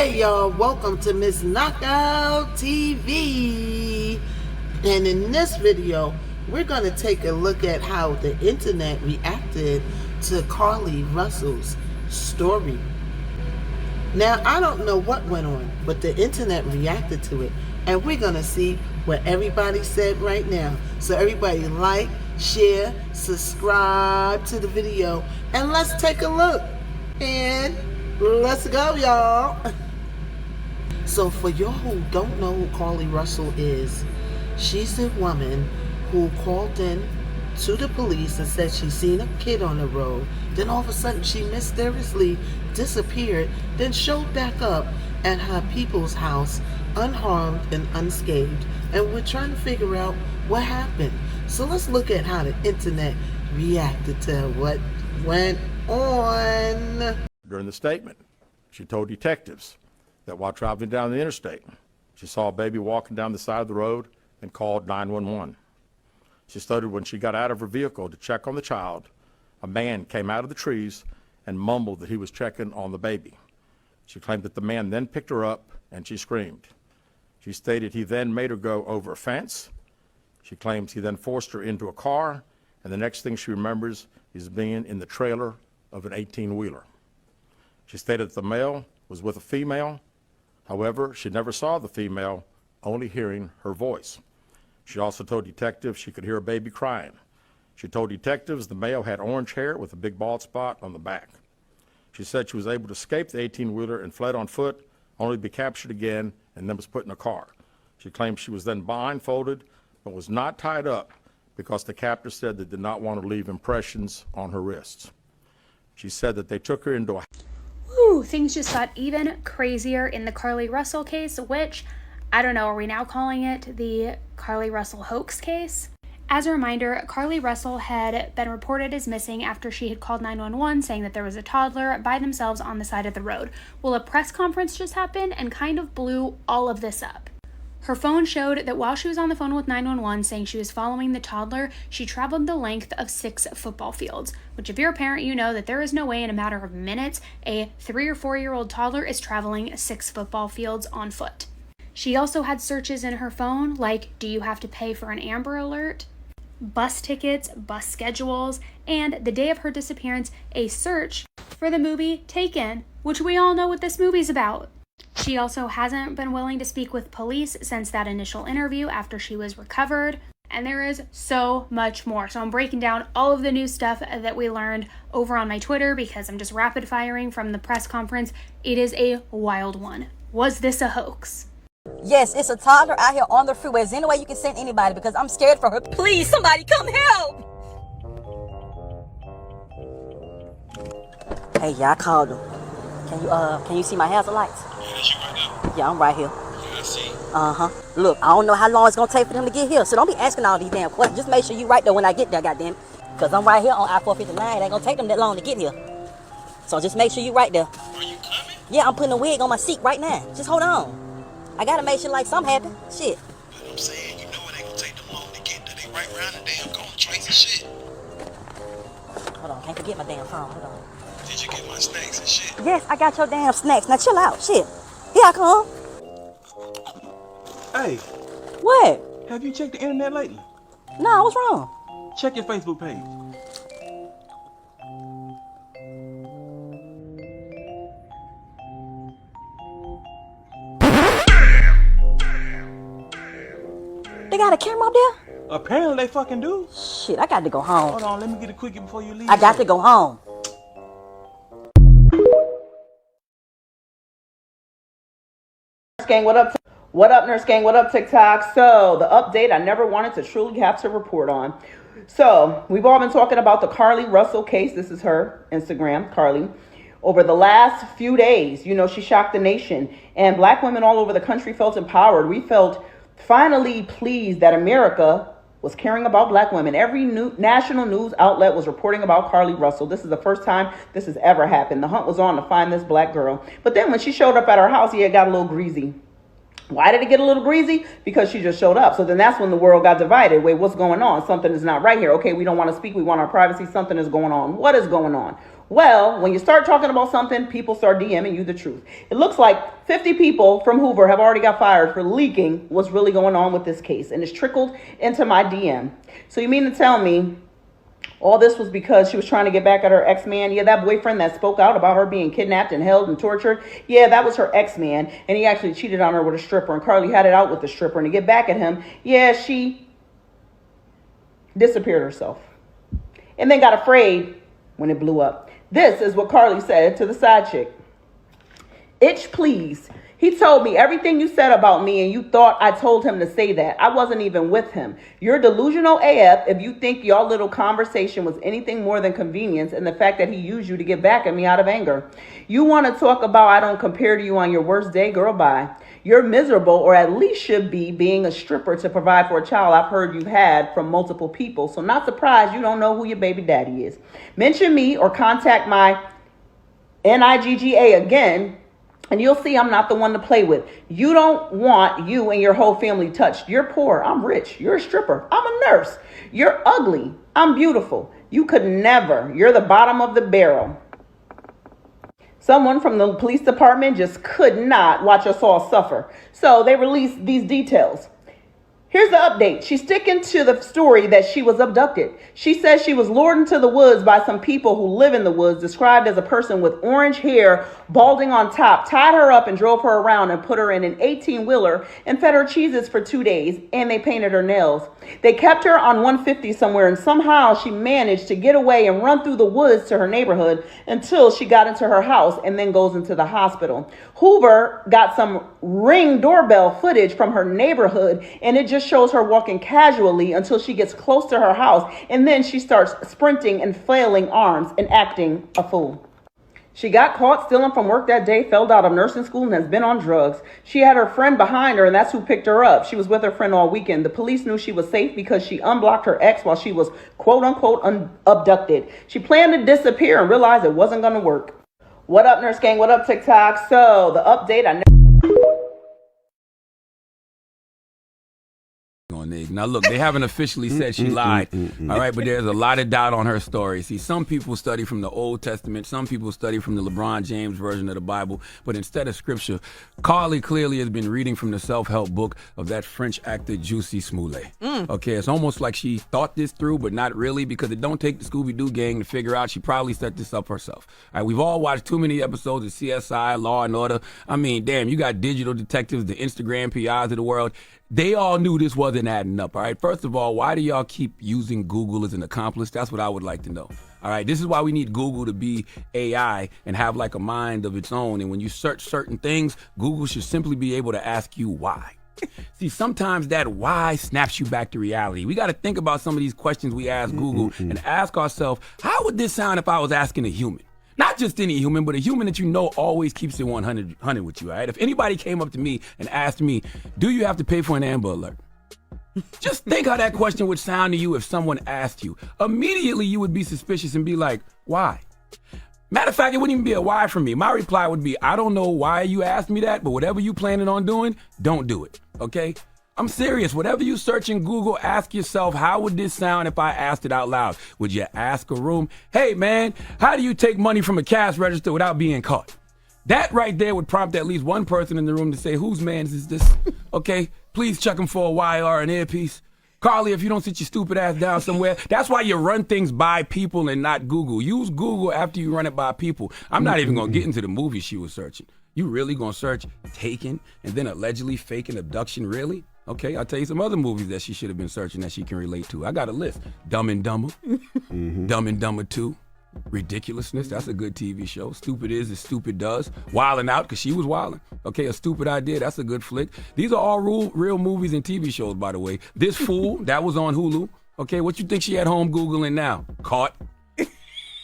Hey y'all, welcome to Miss Knockout TV. And in this video, we're going to take a look at how the internet reacted to Carlee Russell's story. Now, I don't know what went on, but the internet reacted to it. And we're going to see what everybody said right now. So everybody like, share, subscribe to the video, and let's take a look. And let's go, y'all. So for y'all who don't know who Carlee Russell is, she's the woman who called in to the police and said she seen a kid on the road. Then all of a sudden she mysteriously disappeared, then showed back up at her people's house unharmed and unscathed. And we're trying to figure out what happened. So let's look at how the internet reacted to what went on. During the statement, she told detectives that while traveling down the interstate, she saw a baby walking down the side of the road and called 911. She stated when she got out of her vehicle to check on the child, a man came out of the trees and mumbled that he was checking on the baby. She claimed that the man then picked her up and she screamed. She stated he then made her go over a fence. She claims he then forced her into a car, and the next thing she remembers is being in the trailer of an 18-wheeler. She stated that the male was with a female. However, she never saw the female, only hearing her voice. She also told detectives she could hear a baby crying. She told detectives the male had orange hair with a big bald spot on the back. She said she was able to escape the 18-wheeler and fled on foot, only to be captured again and then was put in a car. She claimed she was then blindfolded but was not tied up because the captor said they did not want to leave impressions on her wrists. She said that they took her into a... Ooh, things just got even crazier in the Carlee Russell case, which, I don't know, are we now calling it the Carlee Russell hoax case? As a reminder, Carlee Russell had been reported as missing after she had called 911 saying that there was a toddler by themselves on the side of the road. Well, a press conference just happened and kind of blew all of this up. Her phone showed that while she was on the phone with 911 saying she was following the toddler, she traveled the length of 6 football fields, which if you're a parent, you know that there is no way in a matter of minutes a 3 or 4-year-old toddler is traveling 6 football fields on foot. She also had searches in her phone like, do you have to pay for an Amber Alert? Bus tickets, bus schedules, and the day of her disappearance, a search for the movie Taken, which we all know what this movie's about. She also hasn't been willing to speak with police since that initial interview after she was recovered. And there is so much more. So I'm breaking down all of the new stuff that we learned over on my Twitter because I'm just rapid firing from the press conference. It is a wild one. Was this a hoax? Yes, it's a toddler out here on the freeway. Is there any way you can send anybody? Because I'm scared for her. Please, somebody come help. Hey, yeah, I called them. Can you see my hazard lights? Yeah, I'm right here. Yeah, I see. Look, I don't know how long it's gonna take for them to get here, so don't be asking all these damn questions. Just make sure you right there when I get there, goddamn. Cause I'm right here on I-459. It ain't gonna take them that long to get here. So just make sure you right there. Are you coming? Yeah, I'm putting a wig on my seat right now. Just hold on. I gotta make sure like something happen. Shit. But I'm saying, you know it ain't gonna take them long to get there. They right around the damn corner, trace and shit. Hold on, can't forget my damn phone. Hold on. Did you get my snacks and shit? Yes, I got your damn snacks. Now chill out. Shit. Here I come. Hey, What? have you checked the internet lately? Nah, what's wrong? Check your Facebook page. They got a camera up there? Apparently they fucking do. Shit, I got to go home. Hold on, let me get a quickie before you leave. I got to go home. Nurse Gang, what up? What up, Nurse Gang? What up, TikTok? So, the update I never wanted to truly have to report on. So, we've all been talking about the Carlee Russell case. This is her Instagram, Carlee. Over the last few days, you know, she shocked the nation. And black women all over the country felt empowered. We felt finally pleased that America was caring about black women. Every national news outlet was reporting about Carlee Russell. This is the first time this has ever happened. The hunt was on to find this black girl. But then when she showed up at her house, it got a little greasy. Why did it get a little greasy? Because she just showed up. So then that's when the world got divided. Wait, what's going on? Something is not right here. Okay, we don't want to speak. We want our privacy. Something is going on. What is going on? Well, when you start talking about something, people start DMing you the truth. It looks like 50 people from Hoover have already got fired for leaking what's really going on with this case, and it's trickled into my DM. So you mean to tell me all this was because she was trying to get back at her ex-man? Yeah, that boyfriend that spoke out about her being kidnapped and held and tortured. Yeah, that was her ex-man, and he actually cheated on her with a stripper, and Carlee had it out with the stripper. And to get back at him, yeah, she disappeared herself and then got afraid when it blew up. This is what Carlee said to the side chick. Itch, please. He told me everything you said about me, and you thought I told him to say that. I wasn't even with him. You're delusional AF if you think your little conversation was anything more than convenience, and the fact that he used you to get back at me out of anger. You want to talk about I don't compare to you on your worst day? Girl, bye. You're miserable, or at least should be, being a stripper to provide for a child I've heard you've had from multiple people. So not surprised you don't know who your baby daddy is. Mention me or contact my NIGGA again, and you'll see I'm not the one to play with. You don't want you and your whole family touched. You're poor. I'm rich. You're a stripper. I'm a nurse. You're ugly. I'm beautiful. You could never. You're the bottom of the barrel. Someone from the police department just could not watch us all suffer. So they released these details. Here's the update. She's sticking to the story that she was abducted. She says she was lured into the woods by some people who live in the woods, described as a person with orange hair, balding on top, tied her up and drove her around and put her in an 18-wheeler and fed her cheeses for 2 days, and they painted her nails. They kept her on 150 somewhere, and somehow she managed to get away and run through the woods to her neighborhood until she got into her house and then goes into the hospital. Hoover got some Ring doorbell footage from her neighborhood, and it just shows her walking casually until she gets close to her house, and then she starts sprinting and flailing arms and acting a fool. She got caught stealing from work that day, failed out of nursing school, and has been on drugs. She had her friend behind her, and that's who picked her up. She was with her friend all weekend. The police knew she was safe because she unblocked her ex while she was quote-unquote abducted. She planned to disappear and realized it wasn't going to work. What up, Nurse Gang? What up, TikTok? So the update, Now, look, they haven't officially said she lied, all right, but there's a lot of doubt on her story. See, some people study from the Old Testament, some people study from the LeBron James version of the Bible, but instead of scripture, Carlee clearly has been reading from the self-help book of that French actor Jussie Smollett. Okay, it's almost like she thought this through, but not really, because it don't take the Scooby-Doo gang to figure out she probably set this up herself. All right, we've all watched too many episodes of CSI, Law and Order. I mean, damn, you got digital detectives, the Instagram PIs of the world. They all knew this wasn't adding up, all right? First of all, why do y'all keep using Google as an accomplice? That's what I would like to know. All right, this is why we need Google to be AI and have like a mind of its own. And when you search certain things, Google should simply be able to ask you why. See, sometimes that why snaps you back to reality. We got to think about some of these questions we ask Google and ask ourselves, how would this sound if I was asking a human? Not just any human, but a human that you know always keeps it 100 with you, all right? If anybody came up to me and asked me, do you have to pay for an Amber Alert? Just think how that question would sound to you if someone asked you. Immediately, you would be suspicious and be like, why? Matter of fact, it wouldn't even be a why from me. My reply would be, I don't know why you asked me that, but whatever you planning on doing, don't do it, okay? I'm serious. Whatever you search in Google, ask yourself, how would this sound if I asked it out loud? Would you ask a room, hey, man, how do you take money from a cash register without being caught? That right there would prompt at least one person in the room to say, whose man is this? Okay, please check him for a wire and earpiece. Carlee, if you don't sit your stupid ass down somewhere, that's why you run things by people and not Google. Use Google after you run it by people. I'm not even going to get into the movie she was searching. You really going to search Taken and then allegedly faking abduction, really? Okay, I'll tell you some other movies that she should have been searching that she can relate to. I got a list. Dumb and Dumber, Dumb and Dumber 2, Ridiculousness, that's a good TV show. Stupid Is as Stupid Does. Wildin' Out, because she was wildin'. Okay, A Stupid Idea, that's a good flick. These are all real movies and TV shows, by the way. This Fool, that was on Hulu. Okay, what you think she at home Googling now? Caught.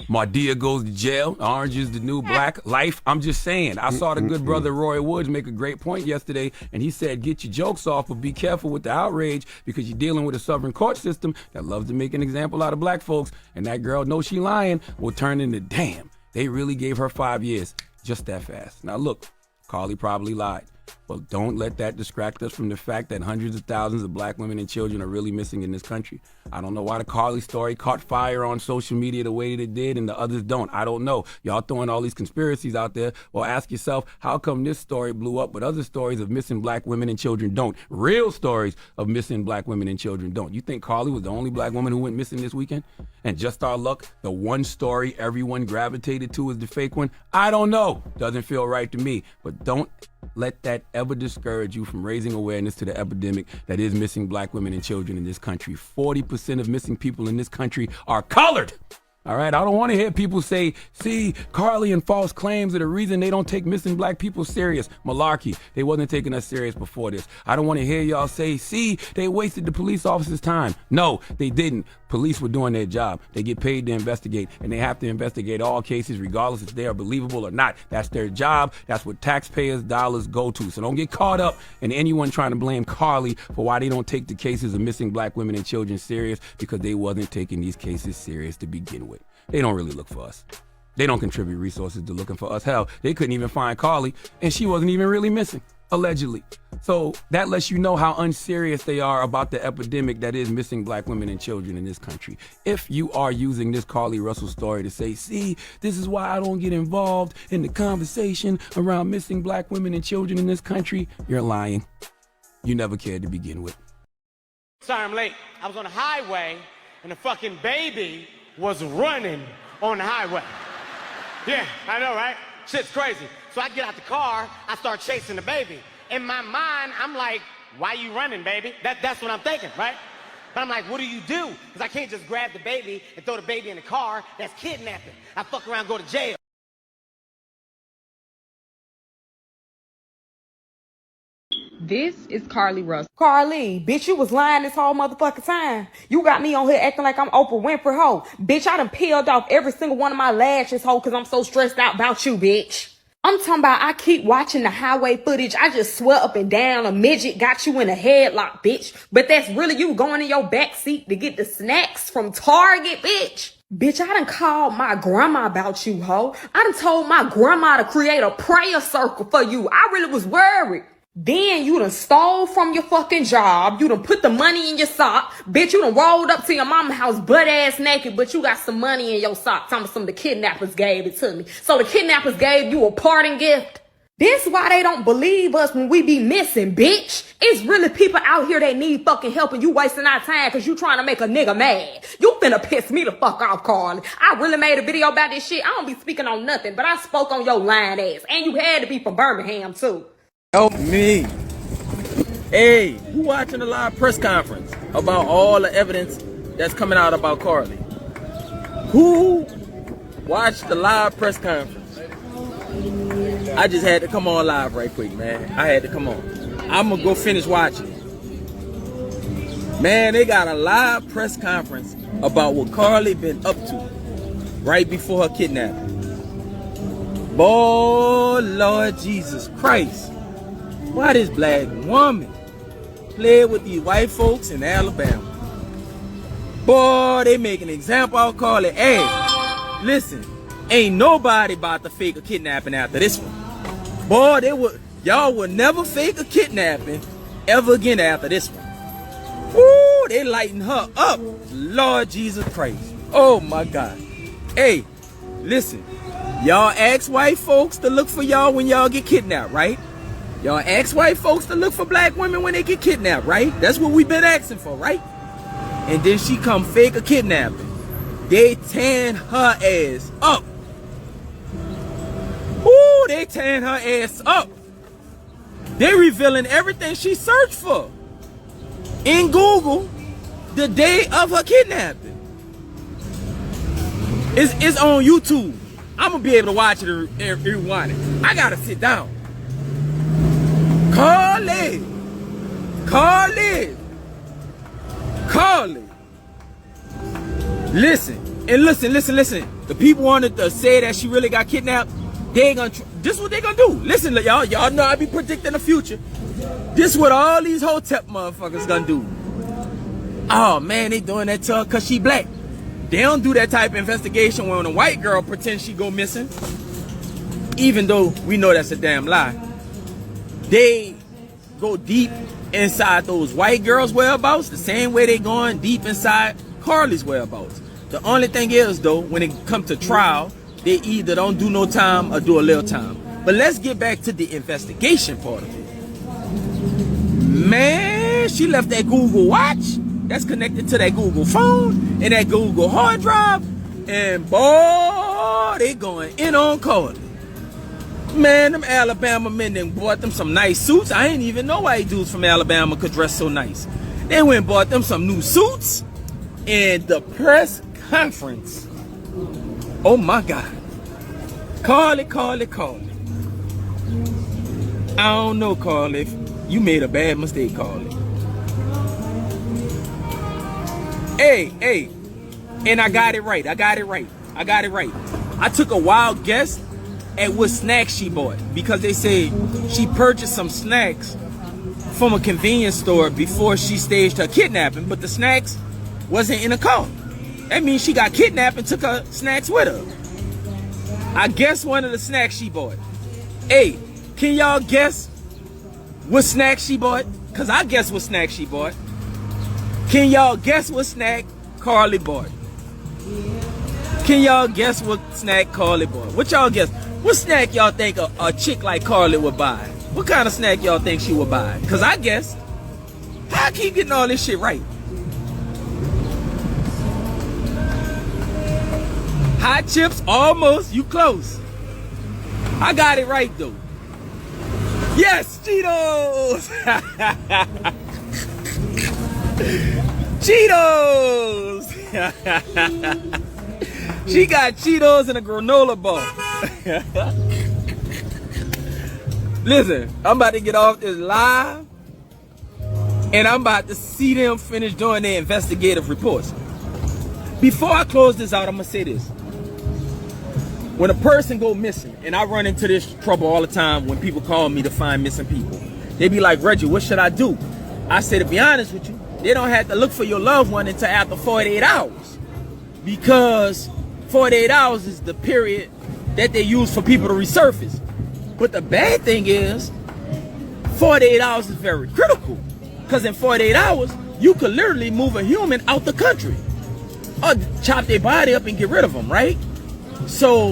Mardia Goes to Jail. Orange is the New Black. Life. I'm just saying. I saw the good brother Roy Woods make a great point yesterday, and he said, get your jokes off, but be careful with the outrage because you're dealing with a sovereign court system that loves to make an example out of black folks, and that girl knows she lying will turn into, damn, they really gave her 5 years just that fast. Now look, Carlee probably lied. But don't let that distract us from the fact that hundreds of thousands of black women and children are really missing in this country. I don't know why the Carlee story caught fire on social media the way that it did and the others don't. I don't know. Y'all throwing all these conspiracies out there. Well, ask yourself, how come this story blew up but other stories of missing black women and children don't? Real stories of missing black women and children don't. You think Carlee was the only black woman who went missing this weekend? And just our luck, the one story everyone gravitated to is the fake one? I don't know. Doesn't feel right to me. But don't let that ever discourage you from raising awareness to the epidemic that is missing black women and children in this country. 40% of missing people in this country are colored. All right, I don't want to hear people say, see, Carlee and false claims are the reason they don't take missing black people serious. Malarkey, they wasn't taking us serious before this. I don't want to hear y'all say, see, they wasted the police officers' time. No, they didn't. Police were doing their job. They get paid to investigate, and they have to investigate all cases regardless if they are believable or not. That's their job. That's what taxpayers' dollars go to. So don't get caught up in anyone trying to blame Carlee for why they don't take the cases of missing black women and children serious, because they wasn't taking these cases serious to begin with. They don't really look for us. They don't contribute resources to looking for us. Hell, they couldn't even find Carlee, and she wasn't even really missing, allegedly. So that lets you know how unserious they are about the epidemic that is missing black women and children in this country. If you are using this Carlee Russell story to say, see, this is why I don't get involved in the conversation around missing black women and children in this country, you're lying. You never cared to begin with. Sorry I'm late. I was on the highway, and the fucking baby was running on the highway. Yeah, I know, right? Shit's crazy. So I get out the car, I start chasing the baby. In my mind, I'm like, why you running, baby? That's what I'm thinking, right? But I'm like, what do you do? Because I can't just grab the baby and throw the baby in the car. That's kidnapping. I fuck around and go to jail. This is Carlee Russell. Carlee, bitch, you was lying this whole motherfucking time. You got me on here acting like I'm Oprah Winfrey, ho. Bitch, I done peeled off every single one of my lashes, ho, because I'm so stressed out about you, bitch. I'm talking about I keep watching the highway footage. I just swear up and down a midget got you in a headlock, bitch. But that's really you going in your back seat to get the snacks from Target, bitch. Bitch, I done called my grandma about you, ho. I done told my grandma to create a prayer circle for you. I really was worried. Then you done stole from your fucking job. You done put the money in your sock. Bitch, you done rolled up to your mama's house butt ass naked, but you got some money in your sock. Talking about some of the kidnappers gave it to me. So the kidnappers gave you a parting gift. This why they don't believe us when we be missing, bitch. It's really people out here that need fucking help and you wasting our time because you trying to make a nigga mad. You finna piss me the fuck off, Carlee. I really made a video about this shit. I don't be speaking on nothing, but I spoke on your lying ass. And you had to be from Birmingham, too. Help me. Hey, you watching the live press conference about all the evidence that's coming out about Carlee? Who watched the live press conference? I just had to come on live right quick, man. I had to come on. I'm gonna go finish watching it. Man, they got a live press conference about what Carlee been up to right before her kidnapping. Boy, Lord Jesus Christ. Why this black woman played with these white folks in Alabama? Boy, they make an example of Carlee. Hey, listen, ain't nobody about to fake a kidnapping after this one. Boy, y'all will never fake a kidnapping ever again after this one. Woo, they lighten her up. Lord Jesus Christ. Oh my God. Hey, listen, y'all ask white folks to look for y'all when y'all get kidnapped, right? Y'all ask white folks to look for black women when they get kidnapped, right? That's what we've been asking for, right? And then she come fake a kidnapping. They tearing her ass up. Ooh, they tearing her ass up. They revealing everything she searched for in Google the day of her kidnapping. It's on YouTube. I'm gonna be able to watch it and rewind it. I gotta sit down. Carlee. Listen. The people wanted to say that she really got kidnapped. They ain't gonna. This is what they gonna do. Listen, y'all. Y'all know I be predicting the future. This is what all these Hotep motherfuckers gonna do. Oh man, they doing that to her cause she black. They don't do that type of investigation when a white girl pretends she go missing. Even though we know that's a damn lie. they go deep inside those white girls' whereabouts the same way they going deep inside Carlee's whereabouts. The only thing is, though, when it comes to trial, they either don't do no time or do a little time. But let's get back to the investigation part of it. Man, she left that Google watch that's connected to that Google phone and that Google hard drive, and boy, they going in on Carlee. Man, them Alabama men then bought them some nice suits. I ain't even know why dudes from Alabama could dress so nice. They went and bought them some new suits, and the press conference. Oh my God. Carlee. I don't know, Carlee. You made a bad mistake, Carlee. Hey. And I got it right. I took a wild guess at what snacks she bought, because they say she purchased some snacks from a convenience store before she staged her kidnapping, but the snacks wasn't in a car. That means she got kidnapped and took her snacks with her. I guess one of the snacks she bought. Hey, can y'all guess what snack she bought? Because I guess what snack she bought. Can y'all guess what snack Carlee bought? Can y'all guess what snack Carlee bought? What y'all guess? What snack y'all think a chick like Carlee would buy? What kind of snack y'all think she would buy? Because I guessed. How I keep getting all this shit right? Hot chips, almost. You close. I got it right, though. Yes, Cheetos! Cheetos! She got Cheetos and a granola bar. Listen, I'm about to get off this live, and I'm about to see them finish doing their investigative reports. Before I close this out, I'm gonna say this. When a person go missing, and I run into this trouble all the time when people call me to find missing people, they be like, Reggie, what should I do? I say, to be honest with you, they don't have to look for your loved one until after 48 hours. Because 48 hours is the period that they use for people to resurface. But the bad thing is, 48 hours is very critical. Because in 48 hours, you could literally move a human out the country. Or chop their body up and get rid of them, right? So,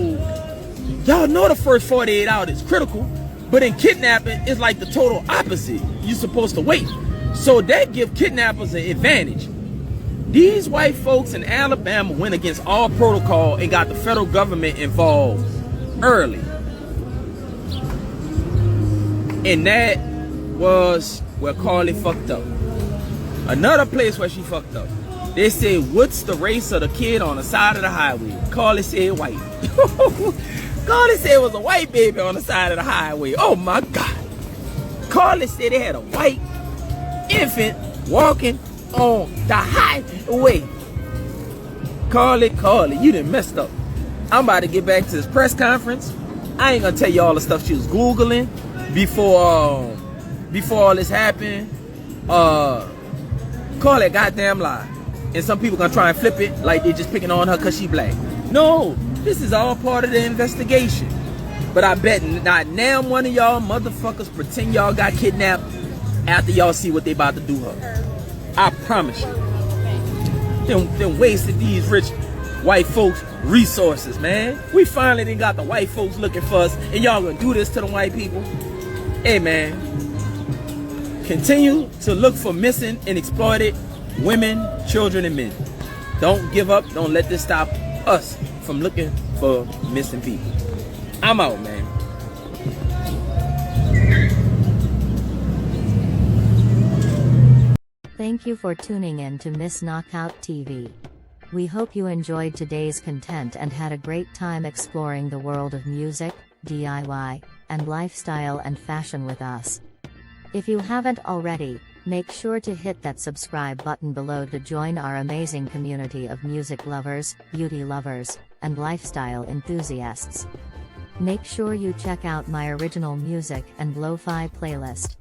y'all know the first 48 hours is critical. But in kidnapping, it's like the total opposite. You're supposed to wait. So that gives kidnappers an advantage. These white folks in Alabama went against all protocol and got the federal government involved early. And that was where Carlee fucked up. Another place where she fucked up. They said, what's the race of the kid on the side of the highway? Carlee said white. Carlee said it was a white baby on the side of the highway. Oh my God. Carlee said they had a white infant walking on the highway. Carlee, you done messed up. I'm about to get back to this press conference. I ain't gonna tell you all the stuff she was Googling before all this happened. Carlee goddamn lie. And some people gonna try and flip it like they just picking on her cause she black. No, this is all part of the investigation. But I bet not now one of y'all motherfuckers pretend y'all got kidnapped after y'all see what they about to do her. I promise you. Them wasted these rich white folks resources, man. We finally done got the white folks looking for us, and y'all gonna do this to the white people? Hey, man. Continue to look for missing and exploited women, children, and men. Don't give up. Don't let this stop us from looking for missing people. I'm out, man. Thank you for tuning in to Miss Knockout TV. We hope you enjoyed today's content and had a great time exploring the world of music, DIY, and lifestyle and fashion with us. If you haven't already, make sure to hit that subscribe button below to join our amazing community of music lovers, beauty lovers, and lifestyle enthusiasts. Make sure you check out my original music and lo-fi playlist.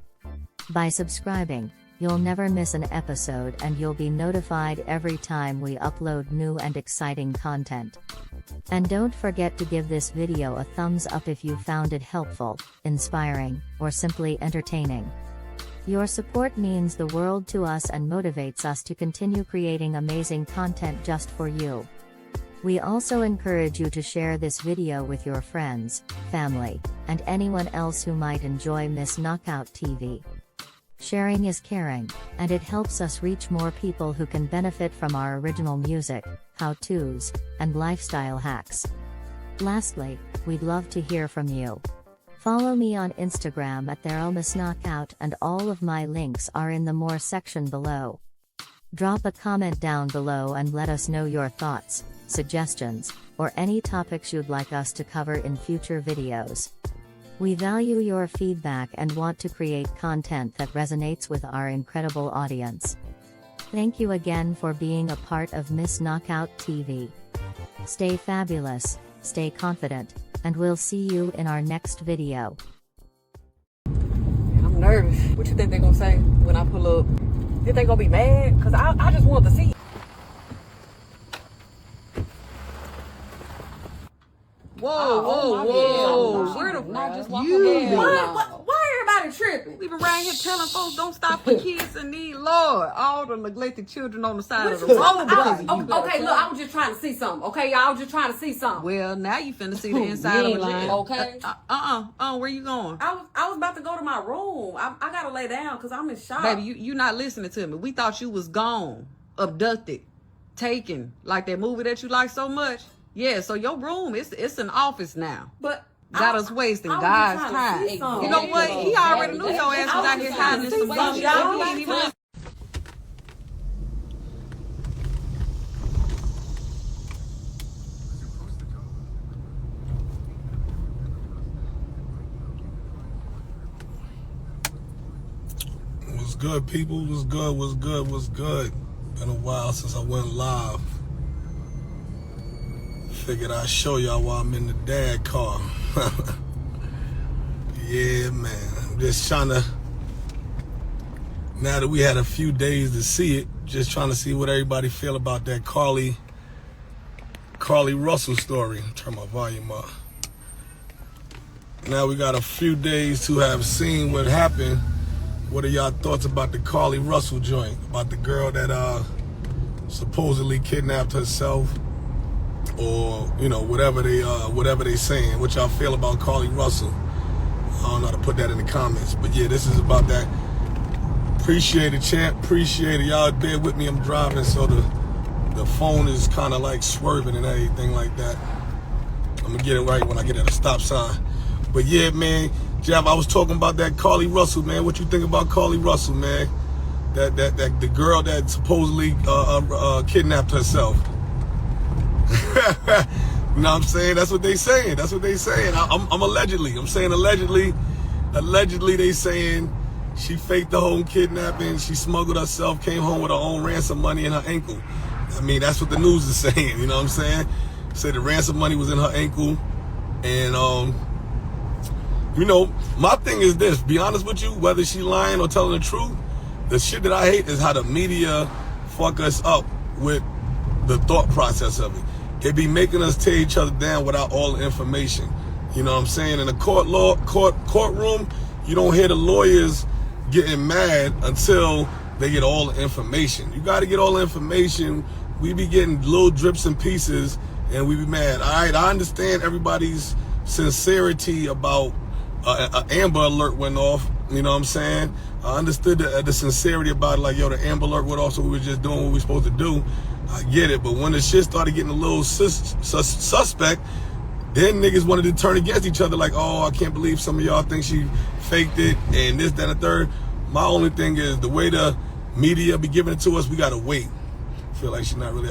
By subscribing, You'll never miss an episode and you'll be notified every time we upload new and exciting content. And don't forget to give this video a thumbs up if you found it helpful, inspiring, or simply entertaining. Your support means the world to us and motivates us to continue creating amazing content just for you. We also encourage you to share this video with your friends, family, and anyone else who might enjoy Miss Knockout TV. Sharing is caring, and it helps us reach more people who can benefit from our original music, how-tos, and lifestyle hacks. Lastly, we'd love to hear from you. Follow me on Instagram at @TheRealMissKnockout, and all of my links are in the More section below. Drop a comment down below and let us know your thoughts, suggestions, or any topics you'd like us to cover in future videos. We value your feedback and want to create content that resonates with our incredible audience. Thank you again for being a part of Miss Knockout TV. Stay fabulous, stay confident, and we'll see you in our next video. I'm nervous. What you think they're gonna say when I pull up? Think they gonna be mad? Cause I just want to see. Whoa. Where the Not just walk Why everybody tripping? We been around here telling folks don't stop for kids in need. Lord, all the neglected children on the side of the road because of you. Okay, look, I was just trying to see something. Okay, y'all, I was just trying to see something. Well, now you finna see the inside of a jail. Okay. Where you going? I was about to go to my room. I gotta lay down because I'm in shock. Baby, you not listening to me. We thought you was gone, abducted, taken, like that movie that you like so much. Yeah, so your room, it's an office now. But got us wasting God's time. You know what? He already knew your ass was out here hiding in some bullshit. He ain't even listen. What's good, people? What's good? Been a while since I went live. Figured I'd show y'all while I'm in the dad car. Yeah, man. I'm just trying to, now that we had a few days to see it, just trying to see what everybody feel about that Carlee Russell story. Turn my volume up. Now we got a few days to have seen what happened. What are y'all thoughts about the Carlee Russell joint? About the girl that supposedly kidnapped herself? Or, you know, whatever they saying. What y'all feel about Carlee Russell? I don't know how to put that in the comments. But yeah, this is about that. Appreciate it, champ. Appreciate it. Y'all bear with me. I'm driving, so the phone is kind of like swerving and everything like that. I'm going to get it right when I get at a stop sign. But yeah, man, Jeff, I was talking about that Carlee Russell, man. What you think about Carlee Russell, man? That the girl that supposedly kidnapped herself. You know what I'm saying? That's what they saying. I'm allegedly. I'm saying allegedly. Allegedly they saying she faked the whole kidnapping. She smuggled herself, came home with her own ransom money in her ankle. I mean, that's what the news is saying. You know what I'm saying? Said the ransom money was in her ankle. And, you know, my thing is this. Be honest with you, whether she lying or telling the truth, the shit that I hate is how the media fuck us up with the thought process of it. They be making us tear each other down without all the information. You know what I'm saying? In a courtroom, you don't hear the lawyers getting mad until they get all the information. You got to get all the information. We be getting little drips and pieces, and we be mad. All right, I understand everybody's sincerity about an Amber Alert went off. You know what I'm saying? I understood the sincerity about it, like, yo, the Amber Alert went off, so we were just doing what we were supposed to do. I get it, but when the shit started getting a little suspect, then niggas wanted to turn against each other like, oh, I can't believe some of y'all think she faked it and this, that, and the third. My only thing is the way the media be giving it to us, we gotta wait. I feel like she's not really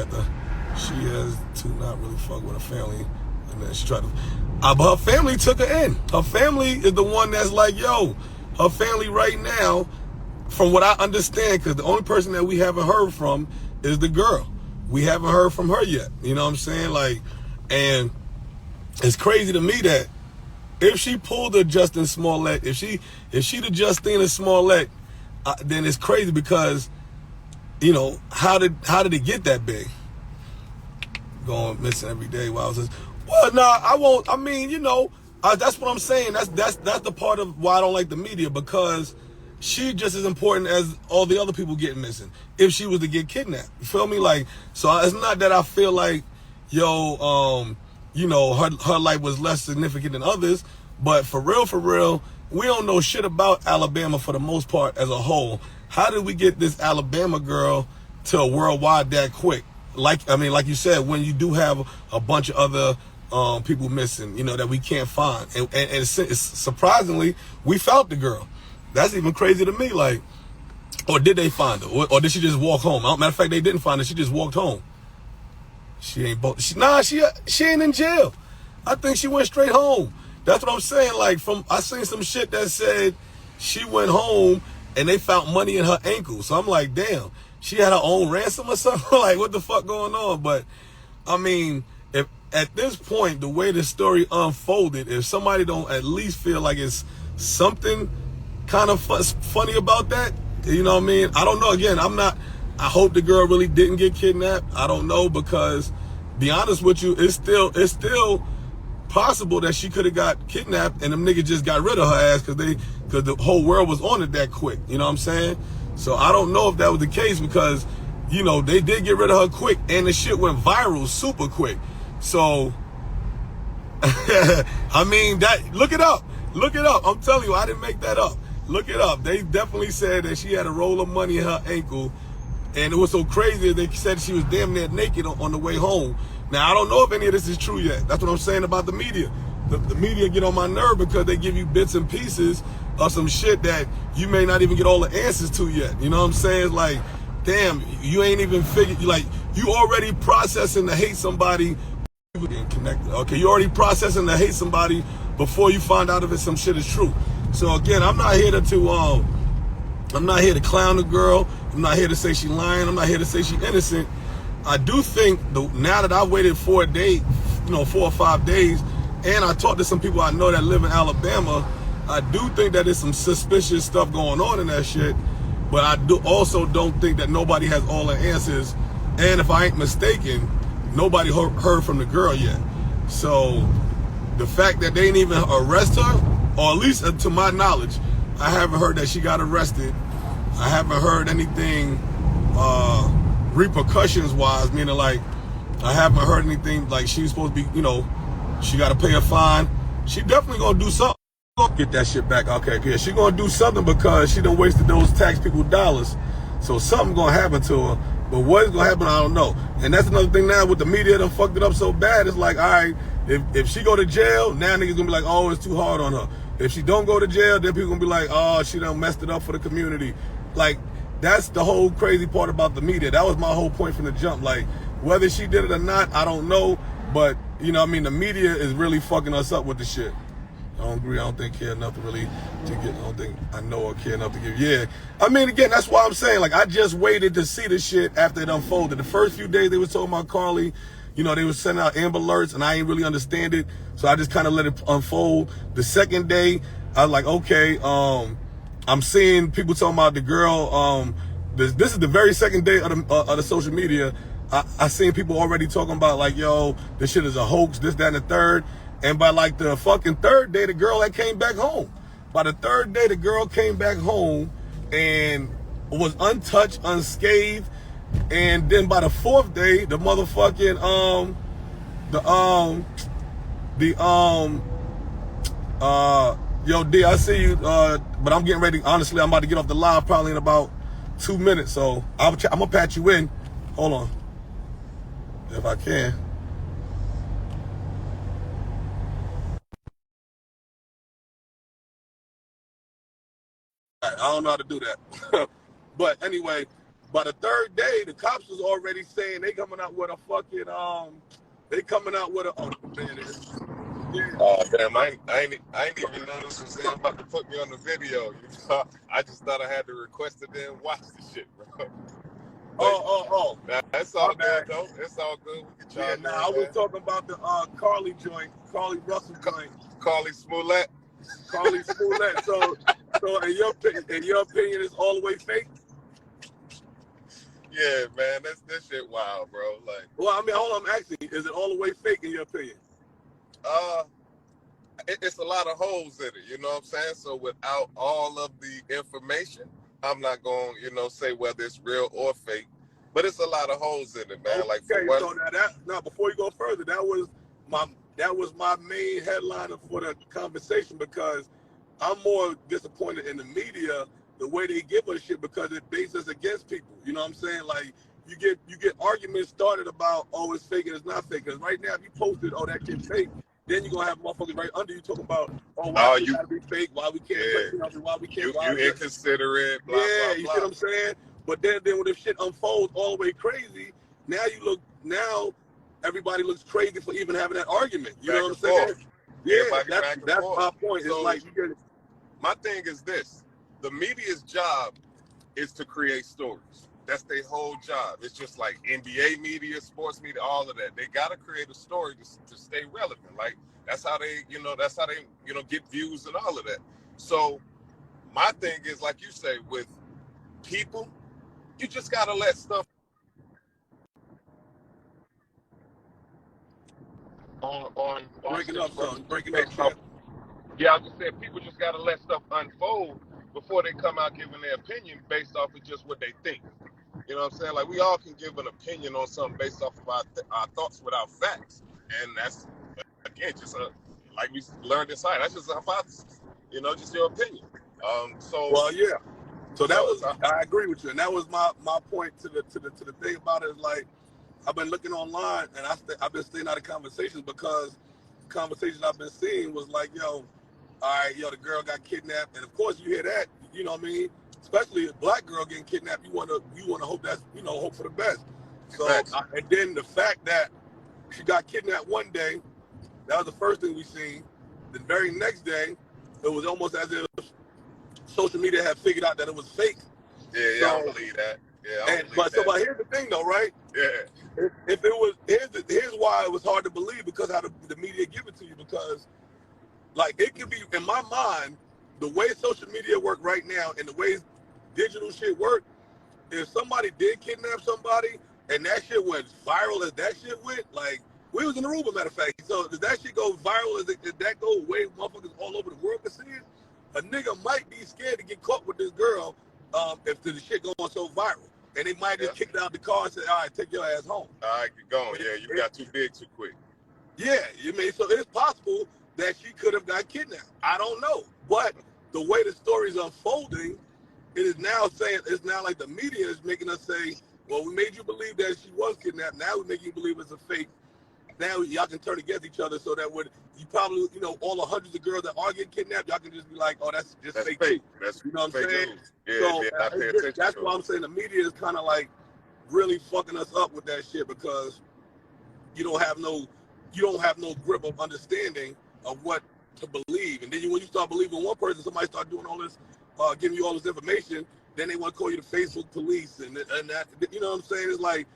she has to not really fuck with her family. And then she tried to, but her family took her in. Her family is the one that's like, yo, her family right now, from what I understand, because the only person that we haven't heard from is the girl. We haven't heard from her yet. You know what I'm saying? Like, and it's crazy to me that if she pulled a Justin Smollett, if she the Justina Smollett, then it's crazy because, you know, how did it get that big? Going missing every day while I was, well, nah, I won't. I mean, you know, that's what I'm saying. That's the part of why I don't like the media, because she just as important as all the other people getting missing if she was to get kidnapped. You feel me? Like, so it's not that I feel like, yo, you know, her life was less significant than others, but for real, we don't know shit about Alabama for the most part as a whole. How did we get this Alabama girl to worldwide that quick? Like you said, when you do have a bunch of other people missing, you know, that we can't find, and it's surprisingly, we found the girl. That's even crazy to me. Like, or did they find her, or did she just walk home? Matter of fact, they didn't find her. She just walked home. She ain't she ain't in jail. I think she went straight home. That's what I'm saying. Like, I seen some shit that said she went home and they found money in her ankle. So I'm like, damn, she had her own ransom or something. Like, what the fuck going on? But I mean, if at this point, the way the story unfolded, if somebody don't at least feel like it's something kind of funny about that, you know what I mean? I don't know. Again, I hope the girl really didn't get kidnapped. I don't know, because be honest with you, it's still possible that she could have got kidnapped and them niggas just got rid of her ass because the whole world was on it that quick. You know what I'm saying? So I don't know if that was the case, because, you know, they did get rid of her quick and the shit went viral super quick. So I mean, look it up. I'm telling you, I didn't make that up. Look it up. They definitely said that she had a roll of money in her ankle, and it was so crazy they said she was damn near naked on the way home. Now, I don't know if any of this is true yet. That's what I'm saying about the media. The media get on my nerve because they give you bits and pieces of some shit that you may not even get all the answers to yet. You know what I'm saying? It's like, damn, you ain't even figured, like, you already processing to hate somebody. Okay, you already processing to hate somebody before you find out if some shit is true. So again, I'm not here to clown the girl. I'm not here to say she lying. I'm not here to say she innocent. I do think now that I waited 4 or 5 days, and I talked to some people I know that live in Alabama, I do think that there's some suspicious stuff going on in that shit. But I also don't think that nobody has all the answers. And if I ain't mistaken, nobody heard from the girl yet. So the fact that they didn't even arrest her, or at least to my knowledge, I haven't heard that she got arrested. I haven't heard anything repercussions wise, meaning like I haven't heard anything like she's supposed to be, you know, she got to pay a fine. She definitely gonna do something. Get that shit back. Okay, yeah, she gonna do something because she done wasted those tax people dollars. So something gonna happen to her. But what's gonna happen, I don't know. And that's another thing now with the media done fucked it up so bad. It's like, all right, if she go to jail, now niggas gonna be like, oh, it's too hard on her. If she don't go to jail, then people gonna be like, oh, she done messed it up for the community. Like, that's the whole crazy part about the media. That was my whole point from the jump. Like, whether she did it or not, I don't know. But, you know what I mean, the media is really fucking us up with the shit. I don't agree. I don't think care enough to really I don't think I know or care enough to give. Yeah. I mean, again, that's why I'm saying, like, I just waited to see the shit after it unfolded. The first few days they was talking about Carlee, you know, they was sending out Amber Alerts and I ain't really understand it. So I just kind of let it unfold. The second day, I was like, okay, I'm seeing people talking about the girl. This is the very second day of the social media. I seen people already talking about, like, yo, this shit is a hoax, this, that, and the third. And by like the fucking third day, the girl that came back home. By the third day, the girl came back home and was untouched, unscathed. And then by the fourth day, the motherfucking yo, D, I see you, but I'm getting ready. Honestly, I'm about to get off the live probably in about 2 minutes. So I'm gonna patch you in. Hold on, if I can. I don't know how to do that. But anyway, by the third day, the cops was already saying they coming out with a fucking, oh, there it is. Yeah. Oh, damn, I ain't even know this was about to put me on the video. You know? I just thought I had to request it then watch the shit, bro. Oh. That's all good, though. It's all good. We can try. I was talking about the Carlee joint, Carlee Russell joint. Carlee Smollett. Carlee Smollett. So So in your opinion, it's all the way fake? Yeah, man, that shit wild, bro. Like, well, I mean, hold on, I'm asking you, is it all the way fake in your opinion? It's a lot of holes in it, you know what I'm saying? So without all of the information, I'm not going to, say whether it's real or fake. But it's a lot of holes in it, man. Okay, Like, for one, so before you go further, that was my main headliner for the conversation, because I'm more disappointed in the media, the way they give us shit, because it bases us against people. You know what I'm saying? Like, you get arguments started about, oh, it's fake and it's not fake. Because right now, if you posted, oh, that kid's fake, then you're gonna have motherfuckers right under you talking about, oh, why you gotta be fake, why we can't, why we can't, you inconsiderate, blah, yeah, blah, you blah. see what I'm saying? But then when the shit unfolds all the way crazy, now everybody looks crazy for even having that argument. You know what I'm saying? Yeah, that's my point. So, it's like you get it. My thing is this: the media's job is to create stories. That's their whole job. It's just like NBA media, sports media, all of that. They got to create a story to stay relevant. Like, that's how they get views and all of that. So my thing is, like you say, with people, you just got to let stuff on breaking up, son. Breaking up. Yeah, I just said people just got to let stuff unfold before they come out giving their opinion based off of just what they think. You know what I'm saying? Like, we all can give an opinion on something based off of our thoughts without facts. And that's, again, just like we learned inside, that's just a hypothesis. Just your opinion. Well, yeah. So that was, I agree with you. And that was my point to the thing about it is, like, I've been looking online and I've been staying out of conversations, because conversations I've been seeing was like, yo, all right, the girl got kidnapped. And of course you hear that, you know what I mean? Especially a black girl getting kidnapped, you wanna hope that's, hope for the best. So and then the fact that she got kidnapped one day, that was the first thing we seen. The very next day, it was almost as if social media had figured out that it was fake. Yeah, I don't believe that. Yeah, but here's the thing though, right? Yeah. If it was, here's why it was hard to believe, because how the media give it to you, because like, it could be, in my mind, the way social media work right now and the way digital shit work, if somebody did kidnap somebody and that shit went viral as that shit went, like, we was in the room, as a matter of fact. So if that shit go viral, if that go away, motherfuckers all over the world can see it, a nigga might be scared to get caught with this girl if the shit going so viral. And they might just kick out the car and say, all right, take your ass home. All right, get going. Yeah, you got too big too quick. Yeah, you mean, so it's possible that she could have got kidnapped. I don't know. But the way the story is unfolding, it is now saying, it's now like the media is making us say, well, we made you believe that she was kidnapped. Now we make you believe it's a fake. Now y'all can turn against each other, so that would, you probably, all the hundreds of girls that are getting kidnapped, y'all can just be like, oh, that's fake. That's, you know what I'm saying? Yeah, so that's why I'm saying the media is kind of like really fucking us up with that shit, because you don't have no grip of understanding of what to believe. And then when you start believing one person, somebody start doing all this, giving you all this information, then they want to call you the Facebook police, and that, you know what I'm saying? It's like,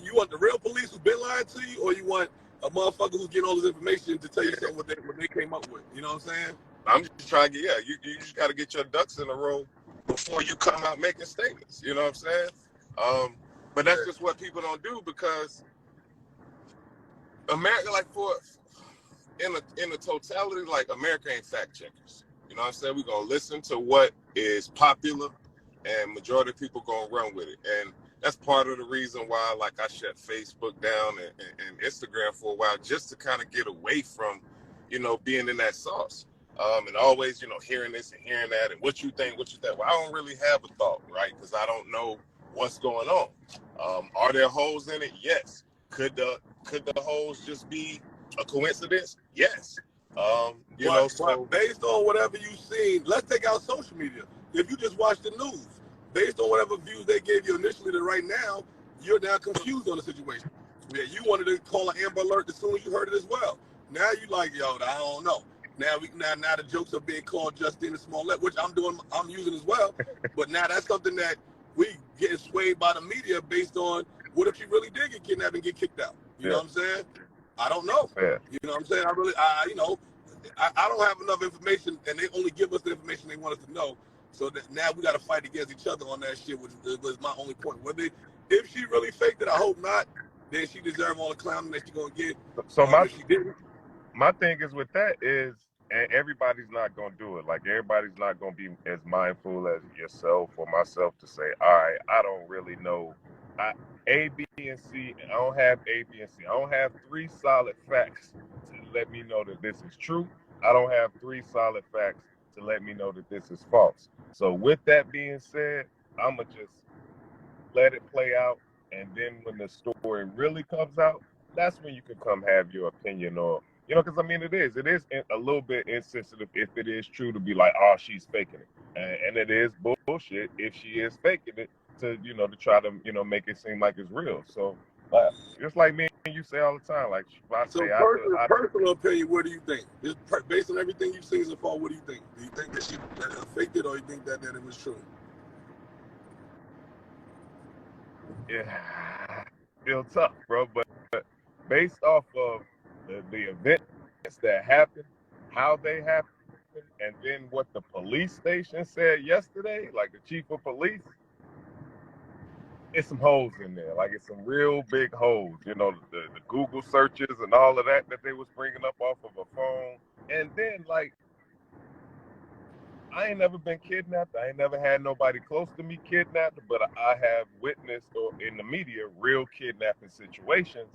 you want the real police who've been lying to you, or you want a motherfucker who's getting all this information to tell you something what they came up with? You know what I'm saying? I'm just trying to get, you just got to get your ducks in a row before you come out making statements. You know what I'm saying? But that's just what people don't do, because America, like, in the totality, like, America ain't fact checkers. You know what I'm saying? We're going to listen to what is popular, and majority of people going to run with it. And that's part of the reason why, like, I shut Facebook down and Instagram for a while, just to kind of get away from, being in that sauce. And always, hearing this and hearing that, and what you think. Well, I don't really have a thought, right? Because I don't know what's going on. Are there holes in it? Yes. Could the holes just be a coincidence? Yes. But based on whatever you've seen, let's take out social media. If you just watch the news, based on whatever views they gave you initially to right now, you're now confused on the situation. Yeah, you wanted to call an Amber Alert as soon as you heard it as well. Now you like, yo, I don't know. Now the jokes are being called Justina Smollett, which I'm using as well. But now that's something that we getting swayed by the media based on, what if she really did get kidnapped and get kicked out? You know what I'm saying? I don't know. Yeah. You know what I'm saying? I don't have enough information, and they only give us the information they want us to know. So that now we got to fight against each other on that shit, which was my only point. If she really faked it, I hope not. Then she deserves all the clowning that she's gonna get. So If she didn't, my thing is with that is, and everybody's not gonna do it. Like everybody's not gonna be as mindful as yourself or myself to say, all right, I don't really know. A, B, and C. I don't have A, B, and C. I don't have 3 solid facts to let me know that this is true. I don't have 3 solid facts to let me know that this is false. So with that being said, I'ma just let it play out, and then when the story really comes out, that's when you can come have your opinion or, you know, because I mean, it is a little bit insensitive if it is true to be like, oh, she's faking it, and it is bullshit if she is faking it to, you know, to try to, you know, make it seem like it's real. So just like me and you say all the time, like I say, personal opinion, what do you think? Just based on everything you've seen so far, what do you think? Do you think that she faked it, or you think that it was true? Yeah, feel tough, bro. But based off of the events that happened, how they happened, and then what the police station said yesterday, like the chief of police, it's some holes in there. Like it's some real big holes. You know, the Google searches and all of that they was bringing up off of a phone, and then like, I ain't never been kidnapped. I ain't never had nobody close to me kidnapped, but I have witnessed or in the media real kidnapping situations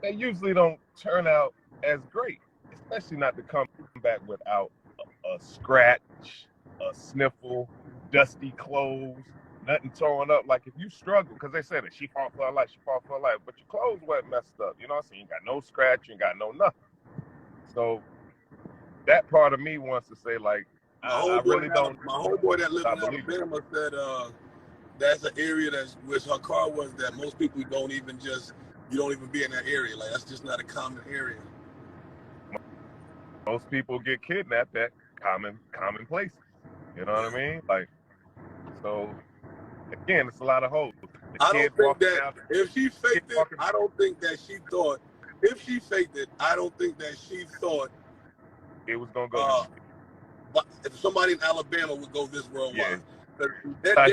that usually don't turn out as great, especially not to come back without a scratch, a sniffle, dusty clothes, nothing torn up. Like if you struggle, because they said that she fought for her life, but your clothes weren't messed up. You know what I'm saying? You got no scratch, you got no nothing. So that part of me wants to say like, I really don't. My homeboy that lives in Alabama said that's an area that's where her car was that most people don't even be in that area. Like that's just not a common area. Most people get kidnapped at common places. You know what I mean? Like, so again, it's a lot of holes. I don't think that if she faked it, I don't think that she thought. If she faked it, I don't think that she thought it was gonna go. But if somebody in Alabama would go this worldwide, Yeah.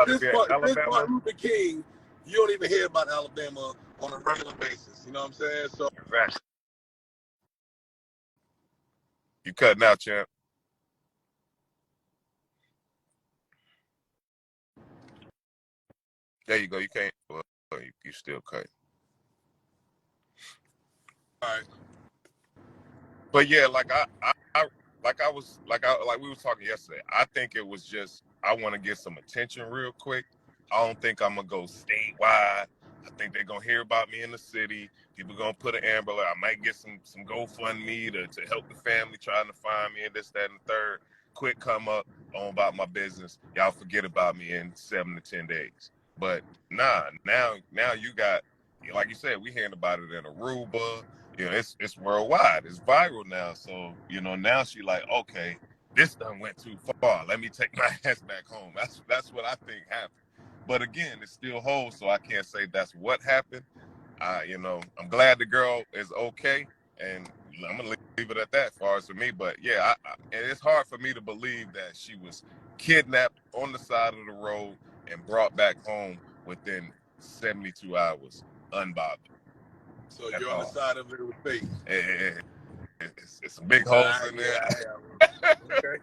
Since Martin Luther King, you don't even hear about Alabama on a regular basis. You know what I'm saying? So exactly. You cutting out, champ. There you go. You can't. Well, you still cut. All right. But yeah, like we was talking yesterday. I think it was just I want to get some attention real quick. I don't think I'm gonna go statewide. I think they're gonna hear about me in the city. People gonna put an Amber Alert. I might get some GoFundMe to help the family trying to find me and this, that, and the third. Quick come up on about my business. Y'all forget about me in 7 to 10 days. But now you got, like you said, we hearing about it in Aruba. You know, it's worldwide. It's viral now. So, you know, now she like, okay, this done went too far. Let me take my ass back home. That's what I think happened. But again, it's still whole, so I can't say that's what happened. You know, I'm glad the girl is okay, and I'm gonna leave it at that as far as for me. But yeah, and it's hard for me to believe that she was kidnapped on the side of the road and brought back home within 72 hours, unbothered. So you're on the side of it with faith. It's some big holes in there. Okay.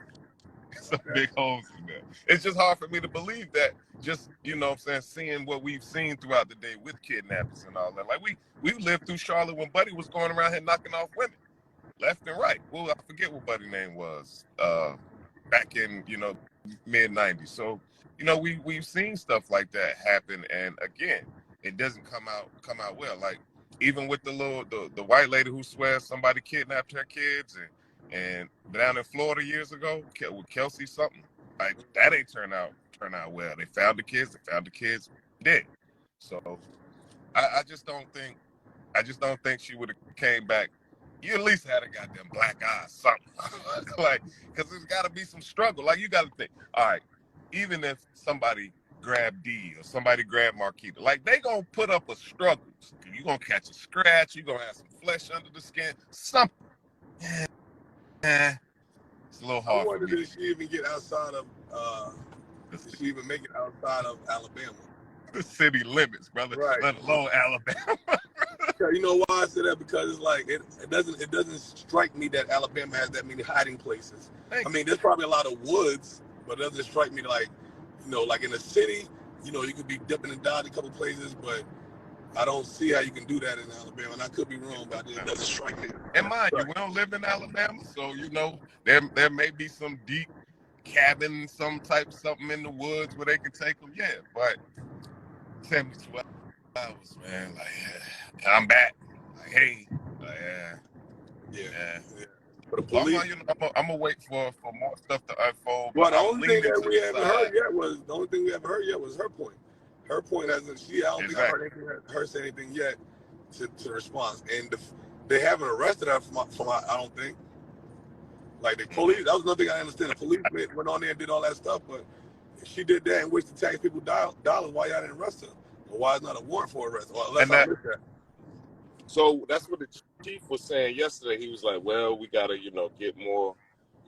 Some big holes in there. It's just hard for me to believe that. Just, you know what I'm saying, seeing what we've seen throughout the day with kidnappings and all that. Like we lived through Charlotte when Buddy was going around here knocking off women left and right. Well, I forget what Buddy's name was back in, you know, mid 90s. So, you know, we've seen stuff like that happen, and again, it doesn't come out well. Like even with the white lady who swears somebody kidnapped her kids and down in Florida years ago with Kelsey something, like that ain't turn out well. They found the kids dead. So I just don't think she would have came back. You at least had a goddamn black eye, something. Like, because there's got to be some struggle. Like, you got to think, all right, even if somebody grabbed D or somebody grabbed Marquita, like, they going to put up a struggle. You're going to catch a scratch. You're going to have some flesh under the skin, something. it's a little I hard for wonder me. did she even get outside of did she even make it outside of Alabama? The city limits, brother. Right. Let alone Alabama. You know why I say that? Because it's like it doesn't strike me that Alabama has that many hiding places. I mean, there's probably a lot of woods, but it doesn't strike me like, like in the city, you could be dipping and dodging a couple places, but I don't see how you can do that in Alabama. And I could be wrong, but it doesn't strike me. And mind you, we don't live in Alabama, so there may be some deep cabin, something in the woods where they can take them. Yeah, but 72 hours, man. Like, I'm back. Like, hey, yeah. For the police, I'm gonna wait for more stuff to unfold. Well, But the I'm only thing leaning that to we the haven't side. heard yet was her point. Her point hasn't. I don't think I heard anything, her say anything yet to the response. And they haven't arrested her from I don't think. Like the police, that was another thing I understand. The police went on there and did all that stuff, but if she did that and wasted tax people dollars, why y'all didn't arrest her? Or why is not a warrant for arrest? Well, unless I missed that. So that's what the chief was saying yesterday. He was like, well, we got to, get more,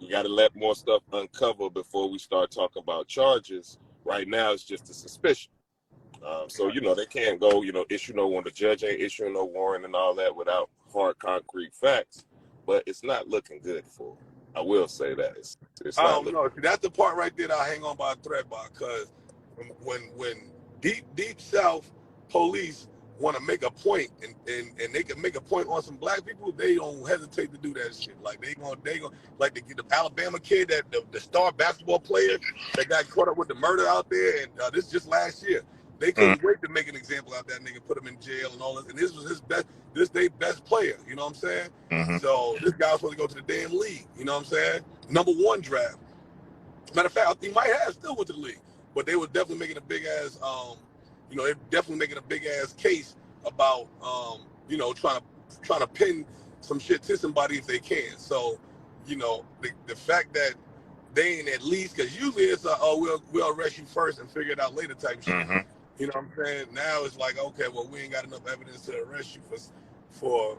we got to let more stuff uncover before we start talking about charges. Right now, it's just a suspicion. So, they can't go, issue no warrant. The judge ain't issuing no warrant and all that without hard, concrete facts. But it's not looking good for her. I will say that. It's I not don't looking know. See, that's the part right there that I hang on by a thread by, because when deep South police want to make a point and they can make a point on some black people, they don't hesitate to do that shit. Like they gonna like the Alabama kid, that the star basketball player that got caught up with the murder out there, and this just last year. They couldn't wait to make an example out of that nigga, put him in jail and all this. And this was their best player, you know what I'm saying? So this guy was supposed to go to the damn league, you know what I'm saying? Number 1 draft. Matter of fact, he might have still went to the league, but they were definitely making a big ass, they're definitely making a big ass case about, trying to pin some shit to somebody if they can. So, the fact that they ain't at least, because usually it's we'll arrest you first and figure it out later type shit. You know what I'm saying? Now it's like, okay, well, we ain't got enough evidence to arrest you for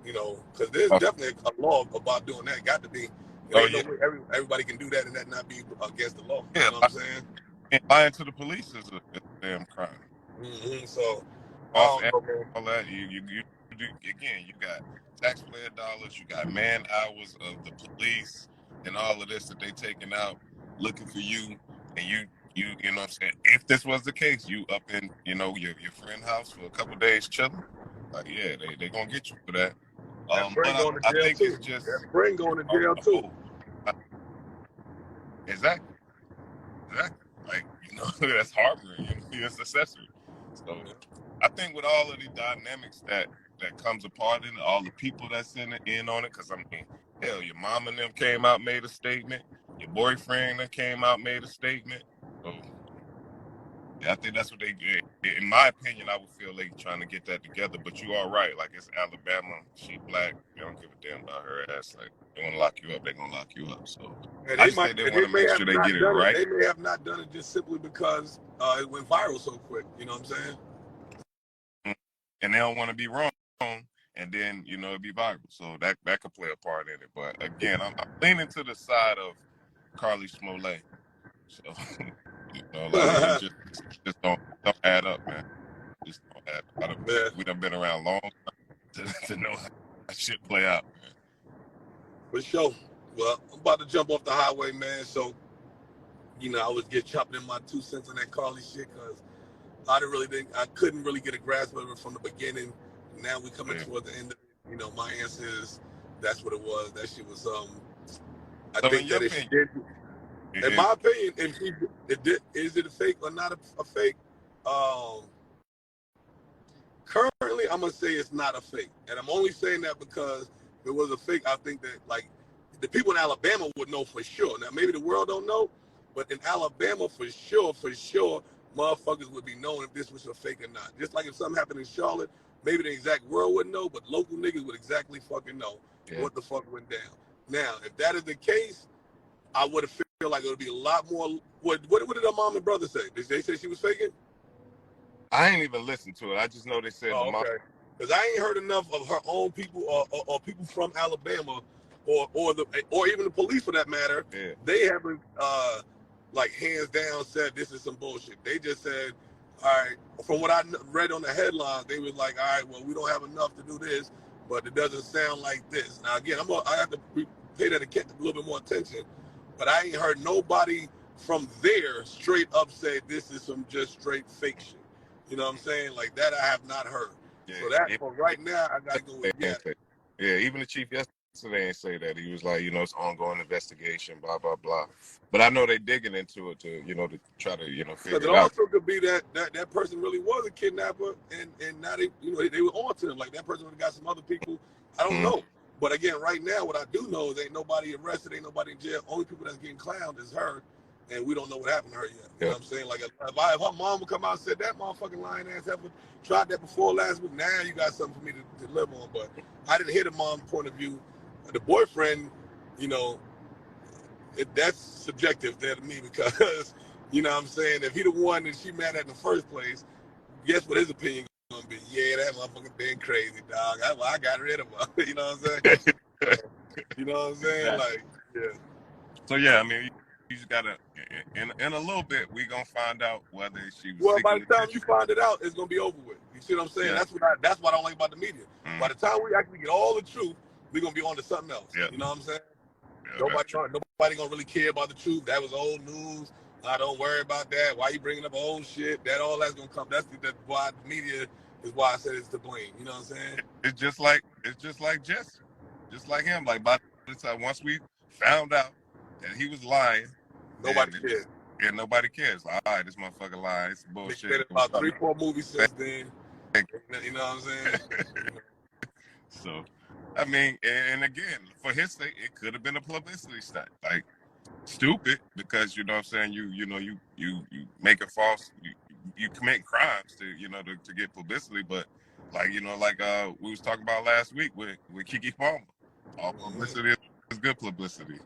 because there's definitely a law about doing that. Got to be. No way everybody can do that and that not be against the law. You know what I'm saying? And lying to the police is a damn crime. So, all that you do again. You got taxpayer dollars. You got man hours of the police and all of this that they taking out looking for you, and you know what I'm saying? If this was the case, you up in, your friend's house for a couple of days chilling, like, yeah, they gonna get you for that. But I think it's just that friend going to jail too. Exactly. Like, that's harboring. It's accessory. So I think with all of the dynamics that comes apart in it, all the people that's in on it, because I mean, hell, your mom and them came out, made a statement. Your boyfriend that came out, made a statement. So yeah, I think that's what they did. In my opinion, I would feel they trying to get that together. But you are right. Like, it's Alabama. She black. They don't give a damn about her ass. Like, they want to lock you up, they gonna lock you up. So I just think they want to make sure they get it right. They may have not done it just simply because it went viral so quick. You know what I'm saying? And they don't want to be wrong, and then it'd be viral. So that could play a part in it. But again, I'm leaning to the side of Carlee Smollett. So like, it just don't add up, man. Just don't add up. We done been around long to know how shit play out, man. For sure. Well, I'm about to jump off the highway, man. So, I was chopping in my 2 cents on that Carlee shit because I couldn't really get a grasp of it from the beginning. Now we coming toward the end of it. My answer is that's what it was. That shit was I think that if she did, in my opinion, is it a fake or not a fake? Currently, I'm gonna say it's not a fake, and I'm only saying that because if it was a fake, I think that like the people in Alabama would know for sure. Now maybe the world don't know, but in Alabama for sure, motherfuckers would be knowing if this was a fake or not. Just like if something happened in Charlotte, maybe the exact world wouldn't know, but local niggas would exactly fucking know what the fuck went down. Now, if that is the case, I would feel like it would be a lot more. What did her mom and brother say? Did they say she was faking? I ain't even listened to it. I just know they said okay. Because I ain't heard enough of her own people or people from Alabama or even the police for that matter, Yeah. they haven't like hands down said this is some bullshit. They just said, all right, from what I read on the headline, they was like, all right, well, we don't have enough to do this, but it doesn't sound like this. Now again, I have to pay that a little bit more attention, but I ain't heard nobody from there straight up say this is some just straight fake shit. You know what I'm saying? Like that I have not heard. Yeah, so that for right now I gotta go with yeah. Yeah, even the chief yesterday ain't say that. He was like, it's ongoing investigation, blah blah blah. But I know they digging into it to to try to figure Because it it out. also could be that person really was a kidnapper, and now they were on to him. Like that person would have got some other people. I don't know. But again, right now, what I do know is ain't nobody arrested, ain't nobody in jail. Only people that's getting clowned is her, and we don't know what happened to her yet. You know what I'm saying? Like if her mom would come out and said that motherfucking lying ass ever tried that before last week, now you got something for me to live on. But I didn't hear the mom's point of view. The boyfriend, that's subjective there to me because, you know what I'm saying, if he the one that she mad at in the first place, guess what his opinion gonna be? Yeah, that motherfucker been crazy, dog. I got rid of her. You know what I'm saying? You know what I'm saying? Like, yeah. So yeah, I mean, you just gotta in a little bit we gonna find out whether she was. Well, by the secretly time you find it out, it's gonna be over with. You see what I'm saying? Yeah. That's what I don't like about the media. By the time we actually get all the truth, we're gonna be on to something else. Yeah. You know what I'm saying? Yeah, nobody gonna really care about the truth. That was old news. Don't worry about that. Why you bringing up old shit? All that's gonna come. That's why the media is why I said it's to blame. You know what I'm saying? It's just like Jesse, just like him. Like by the time once we found out that he was lying, nobody cares. Yeah, nobody cares. Like, all right, this motherfucker lying. It's bullshit. They made about 3-4 movies since then. You know what I'm saying? So, I mean, and again, for his sake, it could have been a publicity stunt. Like, stupid because you know what I'm saying. You make a false. You commit crimes to get publicity, but like we was talking about last week with Keke Palmer. All publicity is good publicity,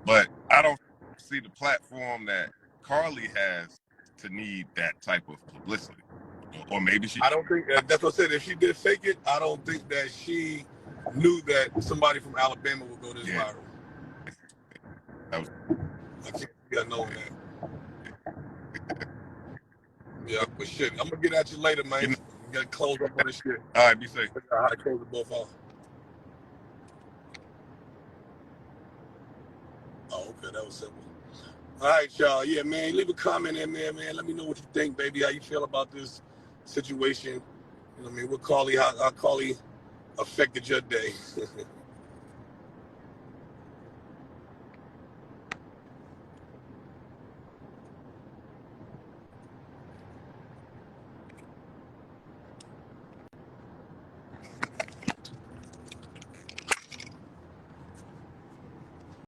but I don't see the platform that Carlee has to need that type of publicity. Or maybe she. I don't think that's what I said. If she did fake it, I don't think that she knew that somebody from Alabama would go this viral. I think she got known that. Yeah, but shit, I'm gonna get at you later, man. You gotta close up on this shit. All right, be safe. Figure out how to close the both off. Oh, okay, that was simple. All right, y'all. Yeah, man, leave a comment in there, man. Let me know what you think, baby. How you feel about this situation? You know what I mean? What Carlee, how Carlee affected your day?